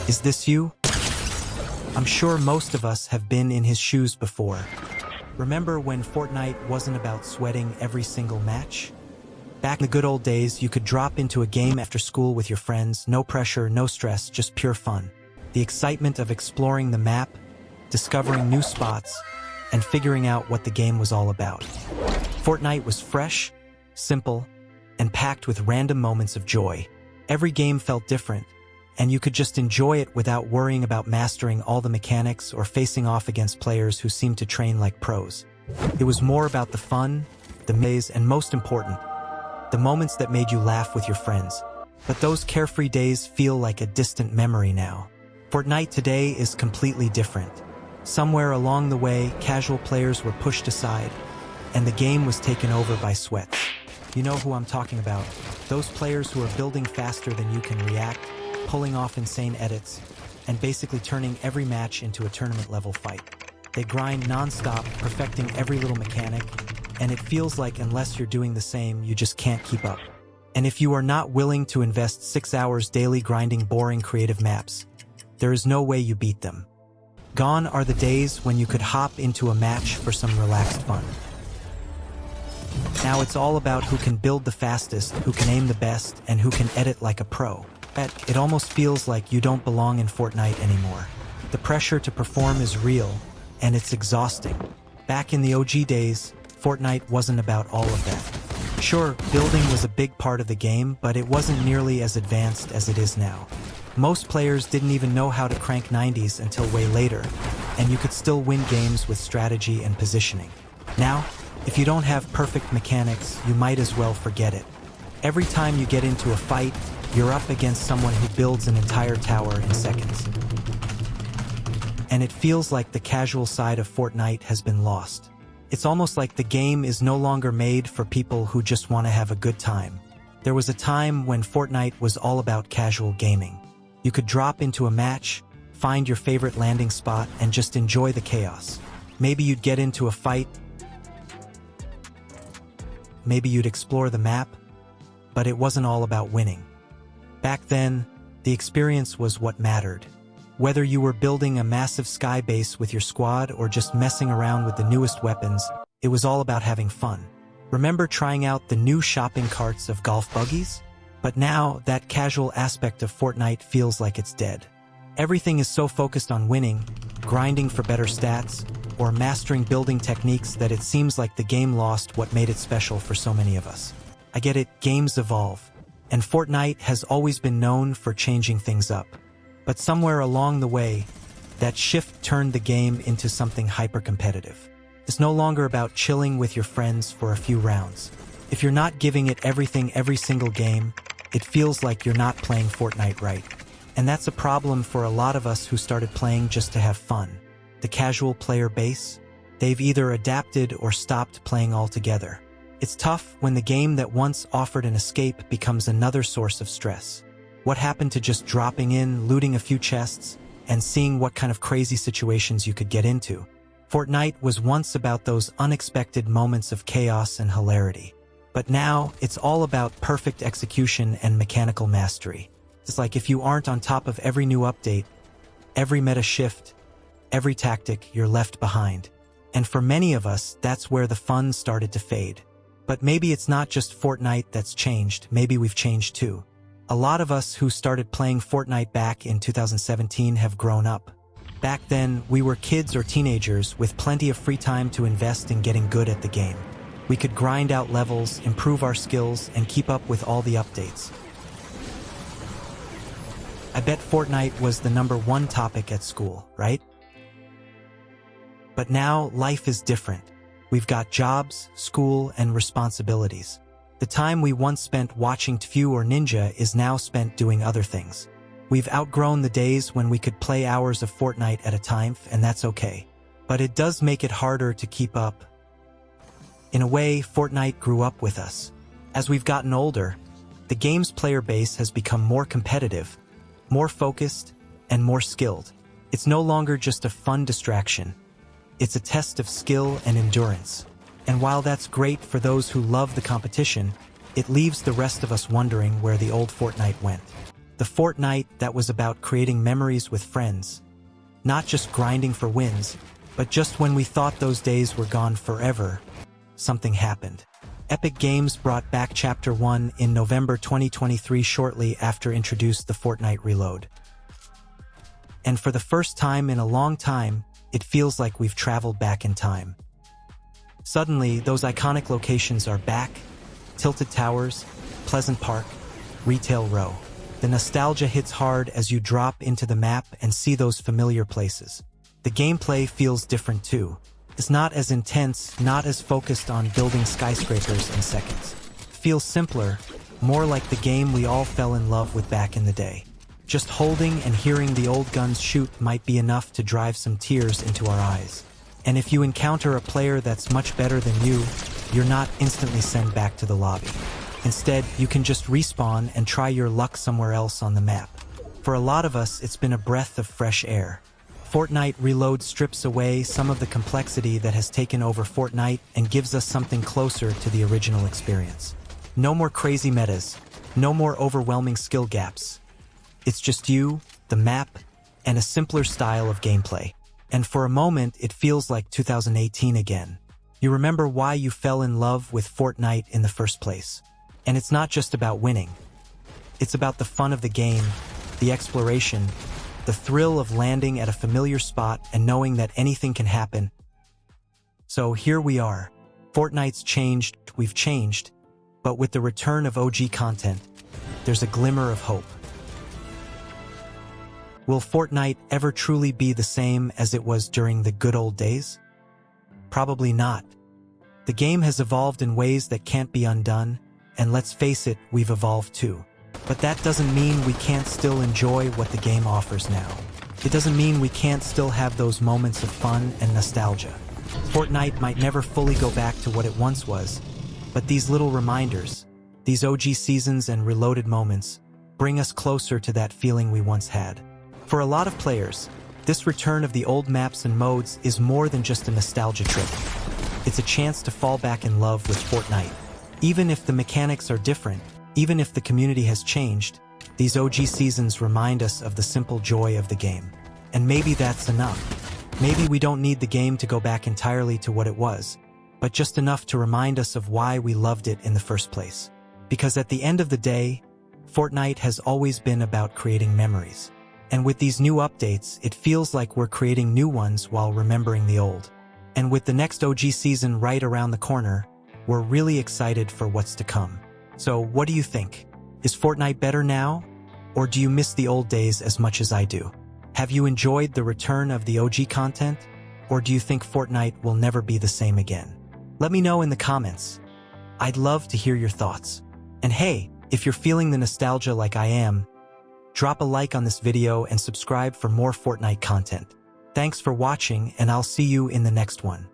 Is this you? I'm sure most of us have been in his shoes before. Remember when Fortnite wasn't about sweating every single match? Back in the good old days, you could drop into a game after school with your friends, no pressure, no stress, just pure fun. The excitement of exploring the map, discovering new spots, and figuring out what the game was all about. Fortnite was fresh, simple, and packed with random moments of joy. Every game felt different, and you could just enjoy it without worrying about mastering all the mechanics or facing off against players who seemed to train like pros. It was more about the fun, the maze, and most important, the moments that made you laugh with your friends. But those carefree days feel like a distant memory now. Fortnite today is completely different. Somewhere along the way, casual players were pushed aside, and the game was taken over by sweats. You know who I'm talking about. Those players who are building faster than you can react, pulling off insane edits, and basically turning every match into a tournament-level fight. They grind non-stop, perfecting every little mechanic, and it feels like unless you're doing the same, you just can't keep up. And if you are not willing to invest 6 hours daily grinding boring creative maps, there is no way you beat them. Gone are the days when you could hop into a match for some relaxed fun. Now it's all about who can build the fastest, who can aim the best, and who can edit like a pro. It almost feels like you don't belong in Fortnite anymore. The pressure to perform is real, and it's exhausting. Back in the OG days, Fortnite wasn't about all of that. Sure, building was a big part of the game, but it wasn't nearly as advanced as it is now. Most players didn't even know how to crank 90s until way later, and you could still win games with strategy and positioning. Now, if you don't have perfect mechanics, you might as well forget it. Every time you get into a fight, you're up against someone who builds an entire tower in seconds. And it feels like the casual side of Fortnite has been lost. It's almost like the game is no longer made for people who just want to have a good time. There was a time when Fortnite was all about casual gaming. You could drop into a match, find your favorite landing spot, and just enjoy the chaos. Maybe you'd get into a fight, maybe you'd explore the map, but it wasn't all about winning. Back then, the experience was what mattered. Whether you were building a massive sky base with your squad or just messing around with the newest weapons, it was all about having fun. Remember trying out the new shopping carts of golf buggies? But now, that casual aspect of Fortnite feels like it's dead. Everything is so focused on winning, grinding for better stats, or mastering building techniques that it seems like the game lost what made it special for so many of us. I get it, games evolve, and Fortnite has always been known for changing things up. But somewhere along the way, that shift turned the game into something hyper-competitive. It's no longer about chilling with your friends for a few rounds. If you're not giving it everything every single game, it feels like you're not playing Fortnite right. And that's a problem for a lot of us who started playing just to have fun. The casual player base, they've either adapted or stopped playing altogether. It's tough when the game that once offered an escape becomes another source of stress. What happened to just dropping in, looting a few chests, and seeing what kind of crazy situations you could get into? Fortnite was once about those unexpected moments of chaos and hilarity. But now, it's all about perfect execution and mechanical mastery. It's like if you aren't on top of every new update, every meta shift, every tactic, you're left behind. And for many of us, that's where the fun started to fade. But maybe it's not just Fortnite that's changed, maybe we've changed too. A lot of us who started playing Fortnite back in 2017 have grown up. Back then, we were kids or teenagers with plenty of free time to invest in getting good at the game. We could grind out levels, improve our skills, and keep up with all the updates. I bet Fortnite was the #1 topic at school, right? But now, life is different. We've got jobs, school, and responsibilities. The time we once spent watching TFU or Ninja is now spent doing other things. We've outgrown the days when we could play hours of Fortnite at a time, and that's okay. But it does make it harder to keep up. In a way, Fortnite grew up with us. As we've gotten older, the game's player base has become more competitive, more focused, and more skilled. It's no longer just a fun distraction. It's a test of skill and endurance. And while that's great for those who love the competition, it leaves the rest of us wondering where the old Fortnite went. The Fortnite that was about creating memories with friends. Not just grinding for wins, but just when we thought those days were gone forever, something happened. Epic Games brought back Chapter 1 in November 2023 shortly after introduced the Fortnite Reload. And for the first time in a long time, it feels like we've traveled back in time. Suddenly, those iconic locations are back: Tilted Towers, Pleasant Park, Retail Row. The nostalgia hits hard as you drop into the map and see those familiar places. The gameplay feels different too. It's not as intense, not as focused on building skyscrapers in seconds. It feels simpler, more like the game we all fell in love with back in the day. Just holding and hearing the old guns shoot might be enough to drive some tears into our eyes. And if you encounter a player that's much better than you, you're not instantly sent back to the lobby. Instead, you can just respawn and try your luck somewhere else on the map. For a lot of us, it's been a breath of fresh air. Fortnite Reload strips away some of the complexity that has taken over Fortnite and gives us something closer to the original experience. No more crazy metas, no more overwhelming skill gaps. It's just you, the map, and a simpler style of gameplay. And for a moment, it feels like 2018 again. You remember why you fell in love with Fortnite in the first place. And it's not just about winning. It's about the fun of the game, the exploration, the thrill of landing at a familiar spot and knowing that anything can happen. So here we are. Fortnite's changed, we've changed, but with the return of OG content, there's a glimmer of hope. Will Fortnite ever truly be the same as it was during the good old days? Probably not. The game has evolved in ways that can't be undone, and let's face it, we've evolved too. But that doesn't mean we can't still enjoy what the game offers now. It doesn't mean we can't still have those moments of fun and nostalgia. Fortnite might never fully go back to what it once was, but these little reminders, these OG seasons and reloaded moments, bring us closer to that feeling we once had. For a lot of players, this return of the old maps and modes is more than just a nostalgia trip. It's a chance to fall back in love with Fortnite. Even if the mechanics are different, even if the community has changed, these OG seasons remind us of the simple joy of the game. And maybe that's enough. Maybe we don't need the game to go back entirely to what it was, but just enough to remind us of why we loved it in the first place. Because at the end of the day, Fortnite has always been about creating memories. And with these new updates, it feels like we're creating new ones while remembering the old. And with the next OG season right around the corner, we're really excited for what's to come. So what do you think? Is Fortnite better now? Or do you miss the old days as much as I do? Have you enjoyed the return of the OG content? Or do you think Fortnite will never be the same again? Let me know in the comments. I'd love to hear your thoughts. And hey, if you're feeling the nostalgia like I am, drop a like on this video and subscribe for more Fortnite content. Thanks for watching, and I'll see you in the next one.